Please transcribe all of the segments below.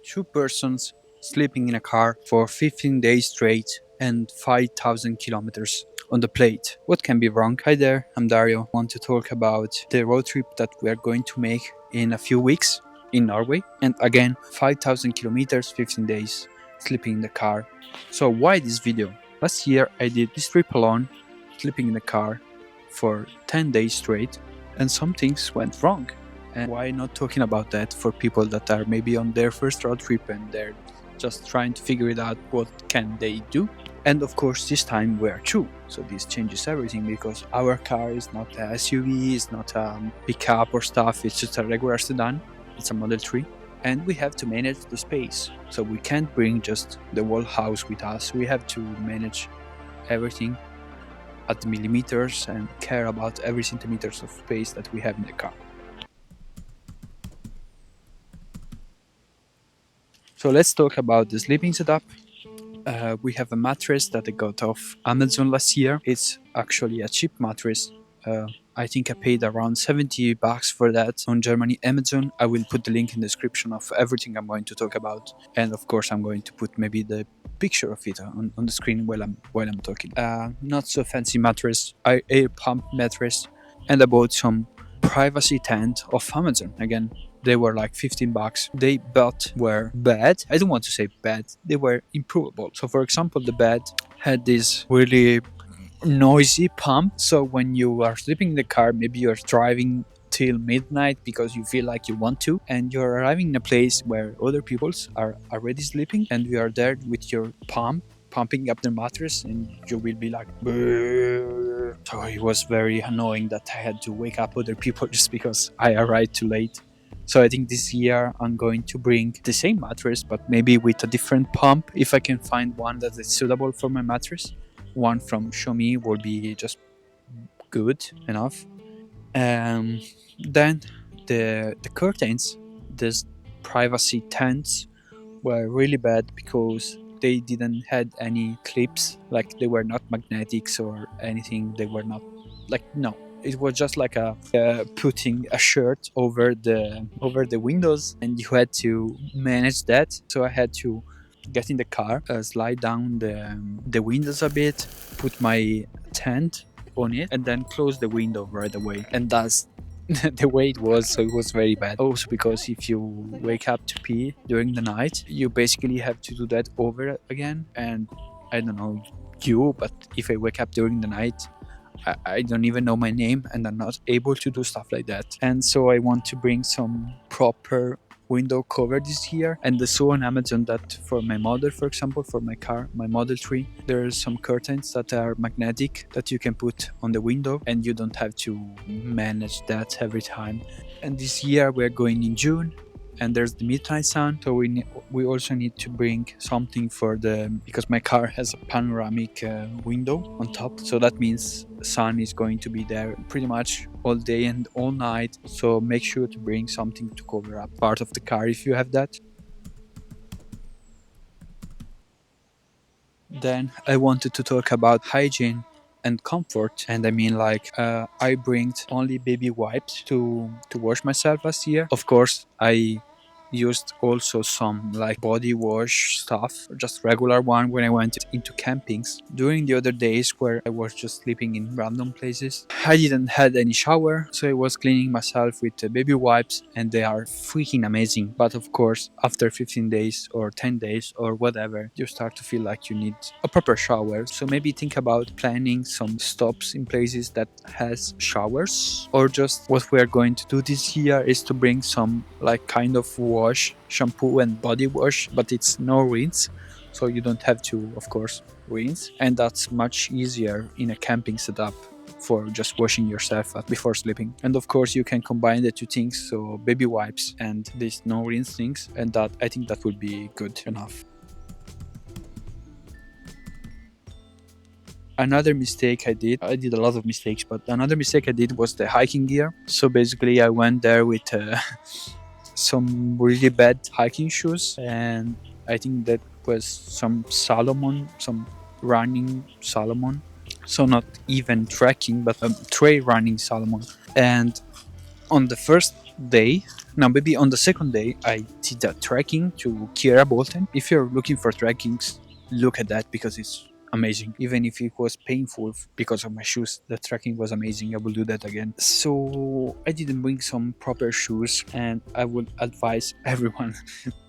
two persons sleeping in a car for 15 days straight and 5,000 kilometers on the plate. What can be wrong? Hi there, I'm Dario. I want to talk about the road trip that we are going to make in a few weeks in Norway. And again, 5,000 kilometers, 15 days sleeping in the car. So why this video? Last year I did this trip alone, sleeping in the car for 10 days straight, and some things went wrong. And why not talking about that for people that are maybe on their first road trip and they're just trying to figure it out, what can they do? And of course this time we're two, so this changes everything because our car is not a SUV, it's not a pickup or stuff, it's just a regular sedan, it's a Model 3, and we have to manage the space. So we can't bring just the whole house with us, we have to manage everything at the millimeters and care about every centimeters of space that we have in the car. So let's talk about the sleeping setup. We have a mattress that I got off Amazon last year. It's actually a cheap mattress. I think I paid around 70 bucks for that on Germany Amazon. I will put the link in the description of everything I'm going to talk about, and of course I'm going to put maybe the picture of it on the screen while I'm talking. Not so fancy mattress, air pump mattress, and I bought some privacy tent off Amazon again. They were like 15 bucks. They but were bad. I don't want to say bad. They were improvable. So for example, the bed had this really noisy pump. So when you are sleeping in the car, maybe you're driving till midnight because you feel like you want to, and you're arriving in a place where other people are already sleeping, and you are there with your pump pumping up the mattress, and you will be like, "Brrr." So it was very annoying that I had to wake up other people just because I arrived too late. So I think this year I'm going to bring the same mattress, but maybe with a different pump, if I can find one that is suitable for my mattress. One from Xiaomi will be just good enough. Then the curtains, these privacy tents, were really bad because they didn't had any clips, like they were not magnetics or anything. They were not like, no, it was just like a putting a shirt over the windows, and you had to manage that. So I had to get in the car, slide down the windows a bit, put my tent on it, and then close the window right away. And that's the way it was. So it was very bad. Also because if you wake up to pee during the night, you basically have to do that over again. And I don't know you, but if I wake up during the night, I don't even know my name, and I'm not able to do stuff like that. And so I want to bring some proper window cover this year. And I saw on Amazon that for my model, for example, for my car, my Model 3, there are some curtains that are magnetic that you can put on the window, and you don't have to manage that every time. And this year we're going in June, and there's the midnight sun, so we also need to bring something for because my car has a panoramic window on top, so that means the sun is going to be there pretty much all day and all night. So make sure to bring something to cover up part of the car if you have that. Then I wanted to talk about hygiene and comfort, and I mean, like, I bring only baby wipes to wash myself last year. Of course I used also some like body wash stuff, just regular one, when I went into campings. During the other days where I was just sleeping in random places, I didn't had any shower, so I was cleaning myself with baby wipes, and they are freaking amazing. But of course after 15 days or 10 days or whatever, you start to feel like you need a proper shower. So maybe think about planning some stops in places that has showers. Or just what we are going to do this year is to bring some like kind of wash, shampoo and body wash, but it's no rinse, so you don't have to, of course, rinse, and that's much easier in a camping setup for just washing yourself before sleeping. And of course you can combine the two things, so baby wipes and these no rinse things, and that, I think that would be good enough. Another mistake I did a lot of mistakes, but another mistake I did was the hiking gear. So basically I went there with some really bad hiking shoes, and I think that was some running Salomon, so not even trekking but trail running Salomon. And on the first day. Now, maybe on the second day, I did a trekking to Kiera Bolton. If you're looking for trekkings, look at that because it's amazing. Even if it was painful because of my shoes, the trekking was amazing. I will do that again. So I didn't bring some proper shoes, and I would advise everyone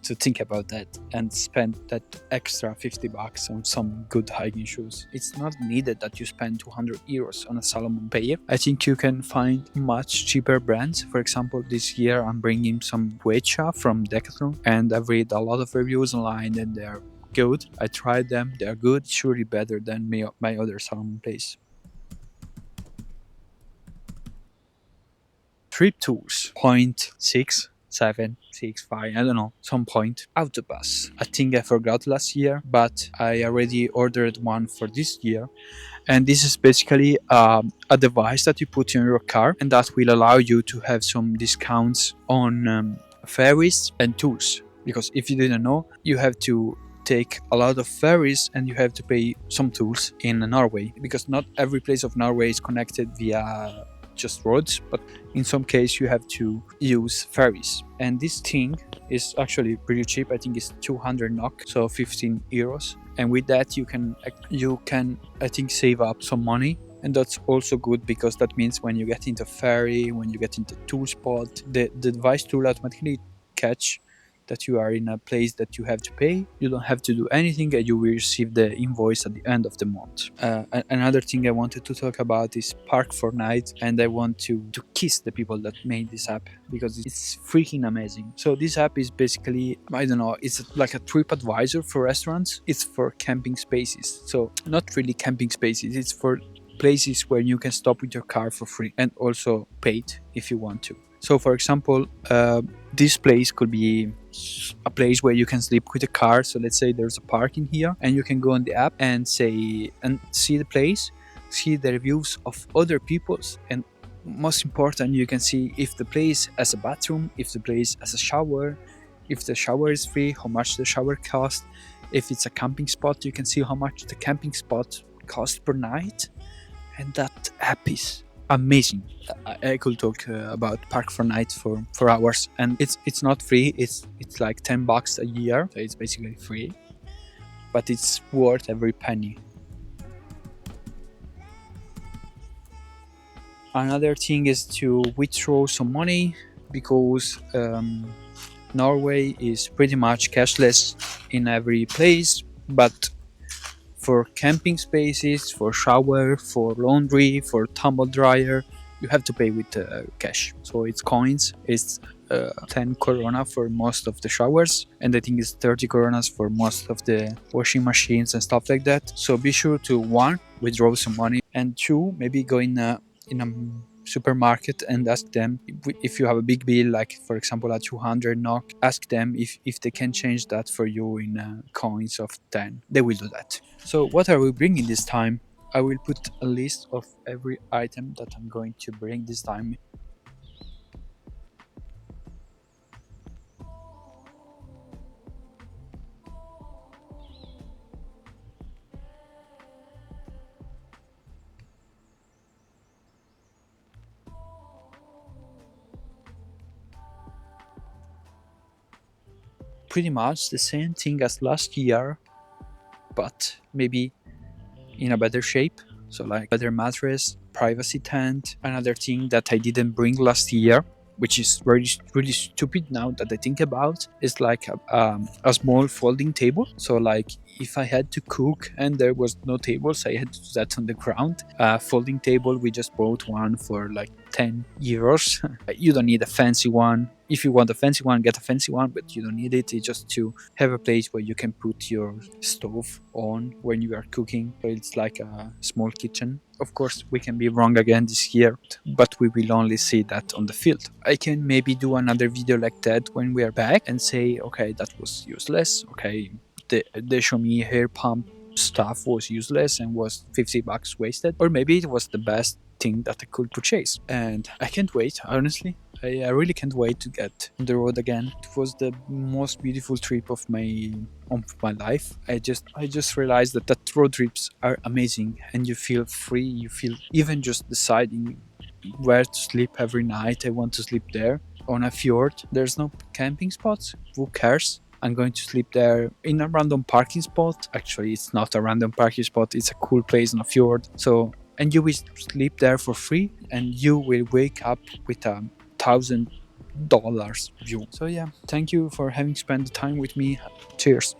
to think about that and spend that extra 50 bucks on some good hiking shoes. It's not needed that you spend 200 euros on a Salomon pair. I think you can find much cheaper brands. For example, this year I'm bringing some Quechua from Decathlon, and I've read a lot of reviews online and they're good. I tried them, they're good, surely better than my other Salomon place. Trip tools, point 6, 7, 6, 5, I don't know, some point. AutoPASS. I think I forgot last year, but I already ordered one for this year. And this is basically a device that you put in your car, and that will allow you to have some discounts on ferries and tools. Because if you didn't know, you have to take a lot of ferries and you have to pay some tools in Norway, because not every place of Norway is connected via just roads, but in some case you have to use ferries. And this thing is actually pretty cheap. I think it's 200 NOK, so 15 euros. And with that you can I think save up some money. And that's also good because that means when you get into ferry, when you get into tool spot, the device tool automatically catch that you are in a place that you have to pay. You don't have to do anything and you will receive the invoice at the end of the month. Another thing I wanted to talk about is Park for Night, and I want to kiss the people that made this app because it's freaking amazing. So this app is basically, I don't know, it's like a trip advisor for restaurants. It's for camping spaces. So not really camping spaces, it's for places where you can stop with your car for free and also paid if you want to. So for example, this place could be a place where you can sleep with a car. So let's say there's a park in here and you can go on the app and see the place, see the reviews of other people's, and most important, you can see if the place has a bathroom, if the place has a shower, if the shower is free, how much the shower costs. If it's a camping spot, you can see how much the camping spot costs per night. And that app is amazing. I could talk about Park for Night for hours, and it's not free. It's like 10 bucks a year, so it's basically free, but it's worth every penny. Another thing is to withdraw some money because Norway is pretty much cashless in every place, but for camping spaces, for shower, for laundry, for tumble dryer, you have to pay with cash. So it's coins. It's 10 corona for most of the showers, and I think it's 30 coronas for most of the washing machines and stuff like that. So be sure to, one, withdraw some money, and two, maybe go in a supermarket and ask them if you have a big bill, like for example at 200 NOK, ask them if they can change that for you in coins of 10. They will do that. So what are we bringing this time? I will put a list of every item that I'm going to bring this time. Pretty much the same thing as last year, but maybe in a better shape. So like better mattress, privacy tent. Another thing that I didn't bring last year, which is really stupid now that I think about, is like a small folding table. So like if I had to cook and there was no tables, I had to do that on the ground. Folding table, we just bought one for like 10 euros. You don't need a fancy one. If you want a fancy one, get a fancy one, but you don't need it. It's just to have a place where you can put your stove on when you are cooking. So it's like a small kitchen. Of course, we can be wrong again this year, but we will only see that on the field. I can maybe do another video like that when we are back and say, okay, that was useless. Okay, the show me hair pump stuff was useless and was 50 bucks wasted. Or maybe it was the best thing that I could purchase. And I can't wait, honestly. I really can't wait to get on the road again. It was the most beautiful trip of my life. I just realized that road trips are amazing and you feel free. You feel even just deciding where to sleep every night. I want to sleep there. on a fjord. There's no camping spots. Who cares? I'm going to sleep there in a random parking spot. Actually, it's not a random parking spot. It's a cool place on a fjord. So, and you will sleep there for free, and you will wake up with $1,000 view. So yeah, thank you for having spent the time with me. Cheers.